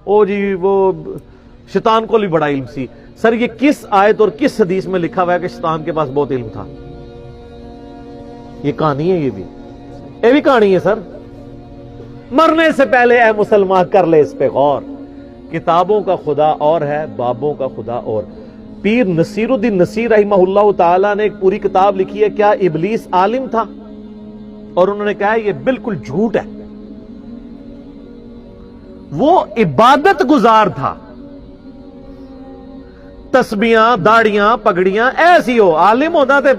او جی وہ شیطان کو بھی بڑا علم سی. سر یہ کس آیت اور کس حدیث میں لکھا ہوا ہے کہ شیطان کے پاس بہت علم تھا؟ یہ کہانی ہے، یہ بھی کہانی ہے سر. مرنے سے پہلے اے مسلمان کر لے اس پہ غور. کتابوں کا خدا اور ہے، بابوں کا خدا اور. پیر نصیر الدین نصیر رحمہ اللہ تعالی نے ایک پوری کتاب لکھی ہے کیا ابلیس عالم تھا، اور انہوں نے کہا یہ بالکل جھوٹ ہے. وہ عبادت گزار تھا. تسبیحاں، داڑیاں، پگڑیاں ایسی ہو، عالم ہوتا تے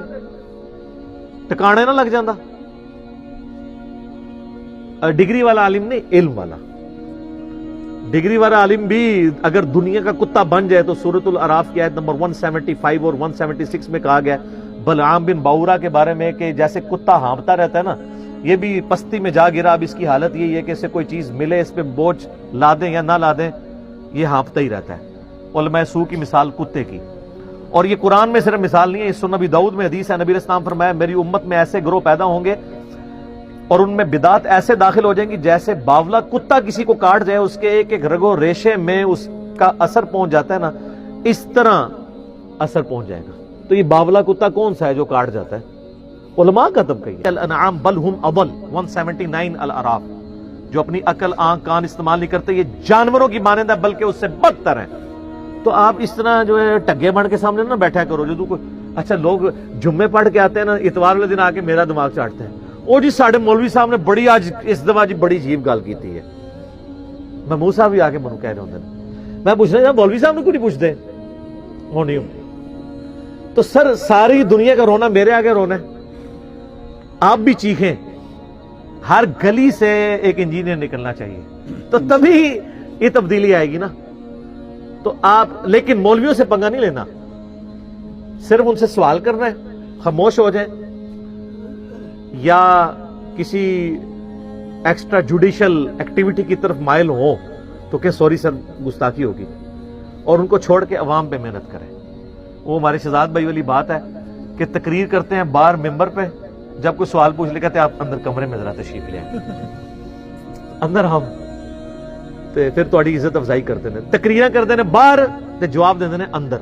ٹکانے نہ لگ جاندہ. ڈگری والا عالم نہیں، علم والا. ڈگری والا عالم بھی اگر دنیا کا کتا بن جائے تو سورۃ الاعراف کی آیت نمبر 175 اور 176 میں کہا گیا بلعام بن باورا کے بارے میں کہ جیسے کتا ہانپتا رہتا ہے نا، یہ بھی پستی میں جا گرا. اب اس کی حالت یہی ہے کہ اسے کوئی چیز ملے، اس پہ بوجھ لا دیں یا نہ لا دیں، یہ ہانپتا ہی رہتا ہے. علماء سو کی مثال کتے کی. اور یہ قرآن میں صرف مثال نہیں ہے، اس سنن نبی داؤد میں حدیث ہے، نبی علیہ السلام فرمایا میری امت میں ایسے گروہ پیدا ہوں گے اور ان میں بدعات ایسے داخل ہو جائیں گی جیسے باولا کتا کسی کو کاٹ جائے اس کے ایک ایک رگو ریشے میں اس کا اثر پہنچ جاتا ہے نا، اس طرح اثر پہنچ جائے گا. تو یہ باولا کتا کون سا ہے جو کاٹ جاتا ہے؟ علماء کا تب کہی الانعام بل ہم اضل 179 الاعراف. جو اپنی عقل، آنکھ، کان استعمال نہیں کرتے یہ جانوروں کی مانند ہے بلکہ اس سے بدتر ہیں. تو آپ اس طرح جو ہے ٹگے بن کے سامنے نہ بیٹھا کرو. جو تو اچھا لوگ جمعے پڑھ کے آتے ہیں نا، اتوار والے دن آ کے میرا دماغ چاٹتے ہیں. او جی ساڑھے مولوی صاحب نے بڑی آج اس دفعہ جی بڑی عجیب گل کی ہے. محمود صاحب بھی آ کے منو کہہ رہے ہوتے ہیں، میں پوچھ رہا مولوی صاحب نے کیوں نہیں پوچھتے؟ وہ نہیں ہوں تو سر ساری دنیا کا رونا میرے آگے رونا ہے. آپ بھی چیخیں. ہر گلی سے ایک انجینئر نکلنا چاہیے تو تبھی یہ تبدیلی آئے گی نا. تو آپ لیکن مولویوں سے پنگا نہیں لینا، صرف ان سے سوال کرنا ہے، خاموش ہو جائیں یا کسی ایکسٹرا جوڈیشل ایکٹیویٹی کی طرف مائل ہو تو کہ سوری سر گستاخی ہوگی، اور ان کو چھوڑ کے عوام پہ محنت کریں. وہ ہمارے شہزاد بھائی والی بات ہے کہ تقریر کرتے ہیں باہر ممبر پہ، جب کوئی سوال پوچھ لے کہتے ہیں آپ اندر کمرے میں ذرا تشریف لیں اندر ہم پھر تھوڑی عزت افزائی کرتے ہیں. تقریراں کرتے ہیں باہر تے جواب دیتے ہیں اندر.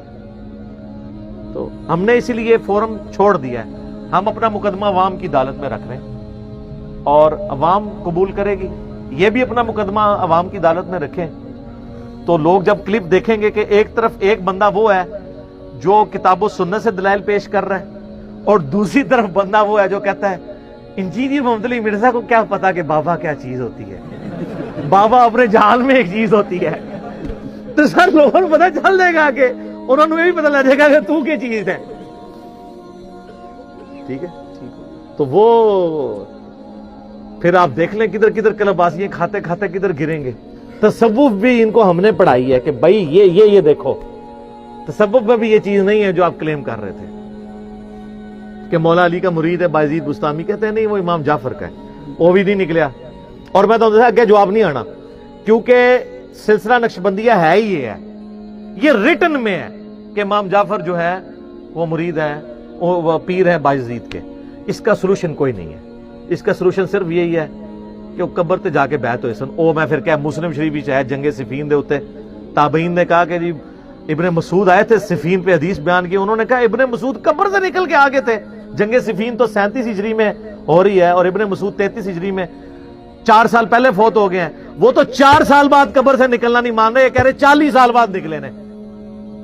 تو ہم نے اسی لیے فورم چھوڑ دیا ہے. ہم اپنا مقدمہ عوام کی عدالت میں رکھ رہے ہیں اور عوام قبول کرے گی. یہ بھی اپنا مقدمہ عوام کی عدالت میں رکھیں تو لوگ جب کلپ دیکھیں گے کہ ایک طرف ایک بندہ وہ ہے جو کتاب و سنت سے دلائل پیش کر رہا ہے اور دوسری طرف بندہ وہ ہے جو کہتا ہے انجینئر محمد علی مرزا کو کیا پتا کہ بابا کیا چیز ہوتی ہے، بابا اپنے جہان میں ایک چیز ہوتی ہے. تو سر لوگوں کو پتا چل جائے گا کہ انہوں نے بھی پتا لگ جائے گا کہ تو کیا چیز ہے. ٹھیک ہے. تو وہ پھر آپ دیکھ لیں کدھر کدھر کلباسیاں کھاتے کھاتے کدھر گریں گے. تصوف بھی ان کو ہم نے پڑھائی ہے کہ بھائی یہ دیکھو تصوف میں بھی یہ چیز نہیں ہے جو آپ کلیم کر رہے تھے کہ مولا علی کا مرید ہے بایزید بستامی. کہتے ہیں نہیں وہ امام جعفر کا ہے، وہ بھی نہیں نکلیا. اور میں تو آگے جواب نہیں آنا کیونکہ سلسلہ نقشبندیہ ہے ہی یہ ریٹن میں ہے کہ امام جعفر جو ہے وہ مرید ہے، وہ پیر ہے بایزید کے. اس کا سلوشن کوئی نہیں ہے. اس کا سلوشن صرف یہی ہے کہ وہ قبر تے جا کے بیعت ہوئے سن. او میں پھر کیا مسلم شریف بھی چاہے جنگ صفین دے ہوتے تابعین نے کہا کہ جی ابن مسعود آئے تھے صفین پہ حدیث بیان کی. انہوں نے کہا ابن مسعود قبر سے نکل کے آگے تھے. جنگ صفین تو 37 ہجری میں ہو رہی ہے اور ابن مسعود 33 ہجری میں 4 سال پہلے فوت ہو گئے ہیں. وہ تو 4 سال بعد قبر سے نکلنا نہیں مان رہے، یہ کہہ رہے 40 سال بعد نکلے نے.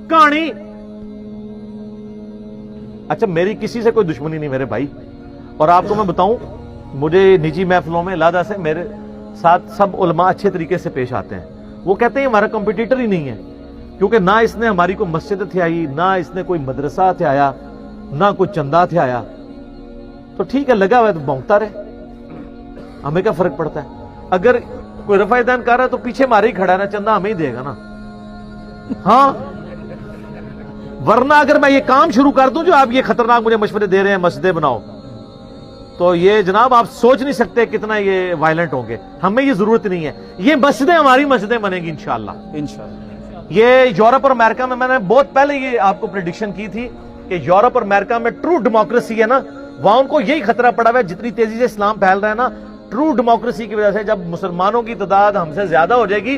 کہانی اچھا میری کسی سے کوئی دشمنی نہیں میرے بھائی. اور آپ کو میں بتاؤں مجھے نجی محفلوں میں لہذا سے میرے ساتھ سب علماء اچھے طریقے سے پیش آتے ہیں. وہ کہتے ہیں ہمارا کمپٹیٹر ہی نہیں ہے کیونکہ نہ اس نے ہماری کوئی مسجد تھیائی، نہ اس نے کوئی مدرسہ تھیایا، نہ کوئی چندہ تھیایا. تو ٹھیک ہے لگا ہوا ہے تو بھونکتا رہے، ہمیں کیا فرق پڑتا ہے. اگر کوئی رفع دین کر رہا ہے تو پیچھے ہمارے ہی کھڑا ہے نا، چندہ ہمیں ہی دے گا نا. ہاں ورنہ اگر میں یہ کام شروع کر دوں جو آپ یہ خطرناک مجھے مشورے دے رہے ہیں مسجدیں بناؤ، تو یہ جناب آپ سوچ نہیں سکتے کتنا یہ وائلنٹ ہوں گے. ہمیں یہ ضرورت نہیں ہے. یہ مسجدیں ہماری مسجدیں بنیں گی انشاءاللہ. یہ یورپ اور امریکہ میں نے بہت پہلے یہ آپ کو پریڈکشن کی تھی کہ یورپ اور امریکہ میں ٹرو ڈیموکریسی ہے نا، وہاں ان کو یہی خطرہ پڑا ہوا ہے. جتنی تیزی سے اسلام پھیل رہا ہے نا ٹرو ڈیموکریسی کی وجہ سے، جب مسلمانوں کی تعداد ہم سے زیادہ ہو جائے گی